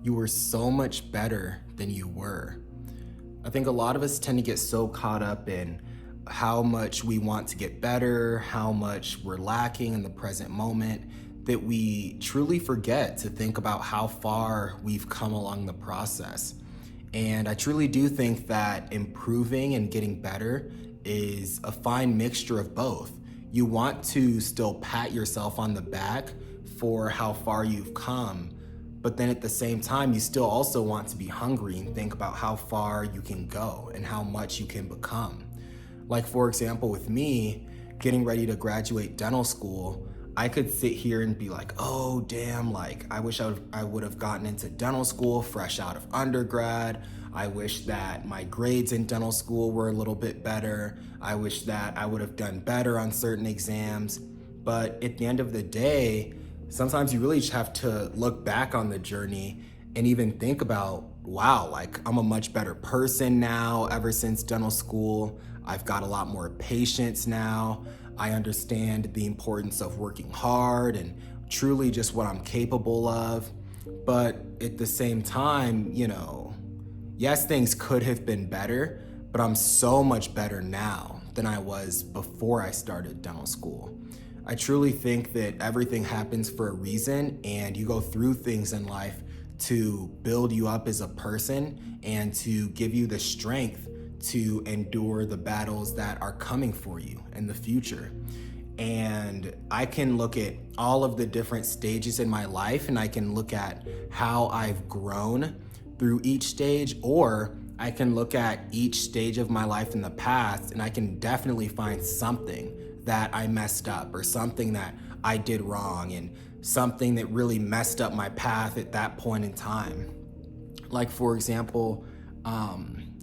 you were so much better than you were. I think a lot of us tend to get so caught up in how much we want to get better, how much we're lacking in the present moment, that we truly forget to think about how far we've come along the process. And I truly do think that improving and getting better is a fine mixture of both. You want to still pat yourself on the back for how far you've come, but then at the same time, you still also want to be hungry and think about how far you can go and how much you can become. Like, for example, with me getting ready to graduate dental school, I could sit here and be like, oh, damn, like, I wish I would have gotten into dental school fresh out of undergrad. I wish that my grades in dental school were a little bit better. I wish that I would have done better on certain exams. But at the end of the day, sometimes you really just have to look back on the journey and even think about, wow, like, I'm a much better person now ever since dental school. I've got a lot more patience now. I understand the importance of working hard and truly just what I'm capable of. But at the same time, yes, things could have been better, but I'm so much better now than I was before I started dental school. I truly think that everything happens for a reason, and you go through things in life to build you up as a person and to give you the strength to endure the battles that are coming for you in the future. And I can look at all of the different stages in my life, and I can look at how I've grown through each stage, or I can look at each stage of my life in the past, and I can definitely find something that I messed up or something that I did wrong and something that really messed up my path at that point in time. Like, for example,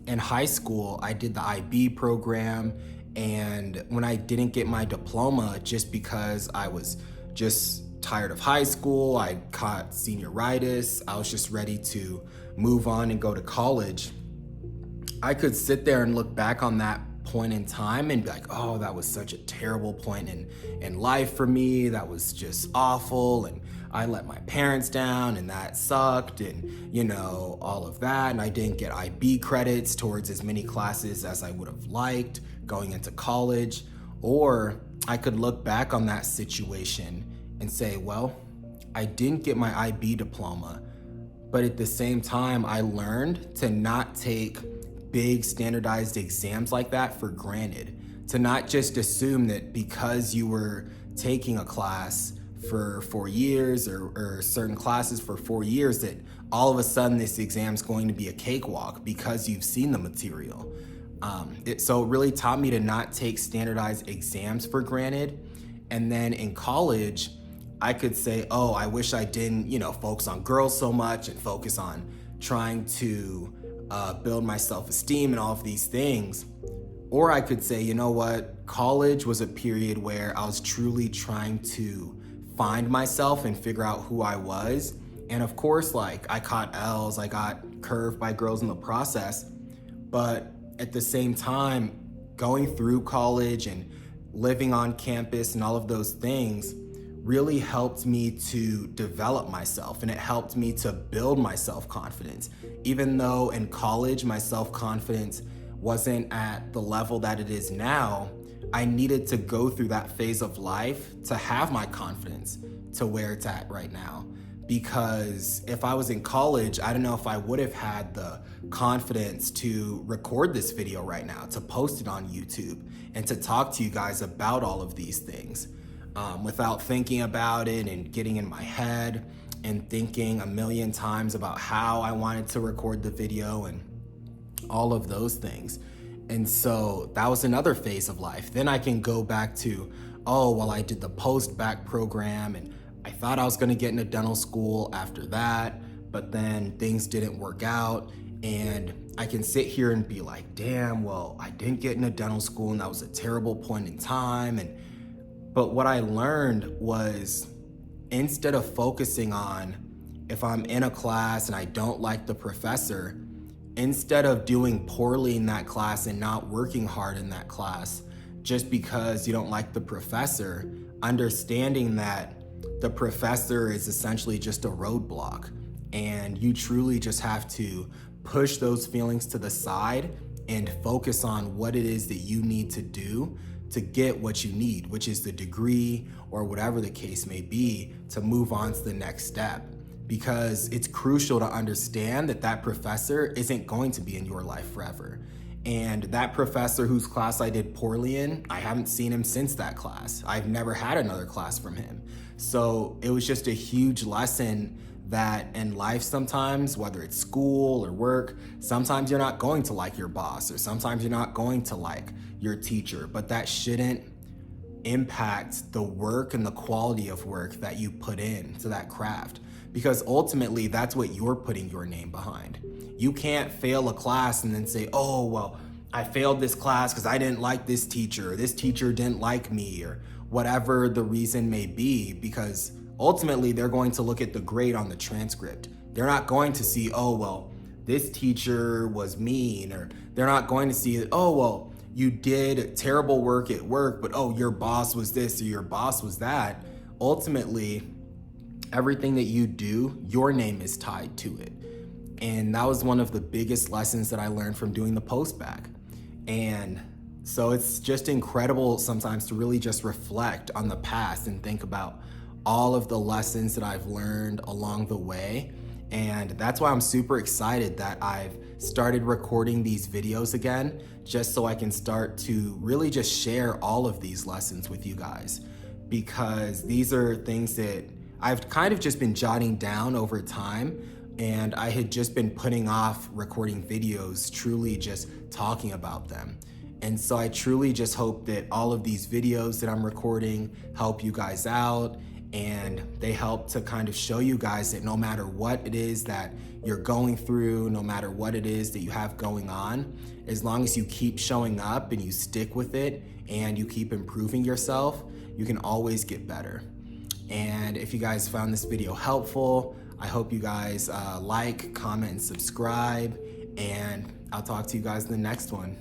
in high school, I did the IB program, and when I didn't get my diploma just because I was just tired of high school, I caught senioritis, I was just ready to move on and go to college, I could sit there and look back on that point in time and be like, oh, that was such a terrible point in life for me. That was just awful. And I let my parents down and that sucked and, all of that. And I didn't get IB credits towards as many classes as I would have liked going into college. Or I could look back on that situation and say, well, I didn't get my IB diploma, but at the same time, I learned to not take big standardized exams like that for granted, to not just assume that because you were taking a class for 4 years or certain classes for 4 years that all of a sudden this exam's going to be a cakewalk because you've seen the material. So it really taught me to not take standardized exams for granted. And then in college, I could say, oh, I wish I didn't, focus on girls so much and focus on trying to build my self-esteem and all of these things. Or I could say, you know what, college was a period where I was truly trying to find myself and figure out who I was. And of course, like, I caught L's, I got curved by girls in the process. But at the same time, going through college and living on campus and all of those things really helped me to develop myself, and it helped me to build my self-confidence. Even though in college my self-confidence wasn't at the level that it is now, I needed to go through that phase of life to have my confidence to where it's at right now. Because if I was in college, I don't know if I would have had the confidence to record this video right now, to post it on YouTube, and to talk to you guys about all of these things. Without thinking about it and getting in my head and thinking a million times about how I wanted to record the video and all of those things. And so that was another phase of life. Then I can go back to, oh, well, I did the post-bac program and I thought I was gonna get into dental school after that, but then things didn't work out. And I can sit here and be like, damn, well, I didn't get into dental school and that was a terrible point in time. But what I learned was, instead of focusing on if I'm in a class and I don't like the professor, instead of doing poorly in that class and not working hard in that class just because you don't like the professor, understanding that the professor is essentially just a roadblock And you truly just have to push those feelings to the side and focus on what it is that you need to do to get what you need, which is the degree or whatever the case may be, to move on to the next step. Because it's crucial to understand that that professor isn't going to be in your life forever. And that professor whose class I did poorly in, I haven't seen him since that class. I've never had another class from him. So it was just a huge lesson that in life sometimes, whether it's school or work, sometimes you're not going to like your boss, or sometimes you're not going to like your teacher, but that shouldn't impact the work and the quality of work that you put into that craft. Because ultimately, that's what you're putting your name behind. You can't fail a class and then say, oh, well, I failed this class because I didn't like this teacher, or this teacher didn't like me, or whatever the reason may be, because ultimately they're going to look at the grade on the transcript. They're not going to see, oh, well, this teacher was mean, or they're not going to see, oh, well, you did terrible work at work, but oh, your boss was this or your boss was that. Ultimately, everything that you do, your name is tied to it. And that was one of the biggest lessons that I learned from doing the post-bac. And so it's just incredible sometimes to really just reflect on the past and think about all of the lessons that I've learned along the way. And that's why I'm super excited that I've started recording these videos again, just so I can start to really just share all of these lessons with you guys. Because these are things that I've kind of just been jotting down over time, and I had just been putting off recording videos, truly just talking about them. And so I truly just hope that all of these videos that I'm recording help you guys out, and they help to kind of show you guys that no matter what it is that you're going through, no matter what it is that you have going on, as long as you keep showing up and you stick with it and you keep improving yourself, you can always get better. And if you guys found this video helpful, I hope you guys like, comment, and subscribe, and I'll talk to you guys in the next one.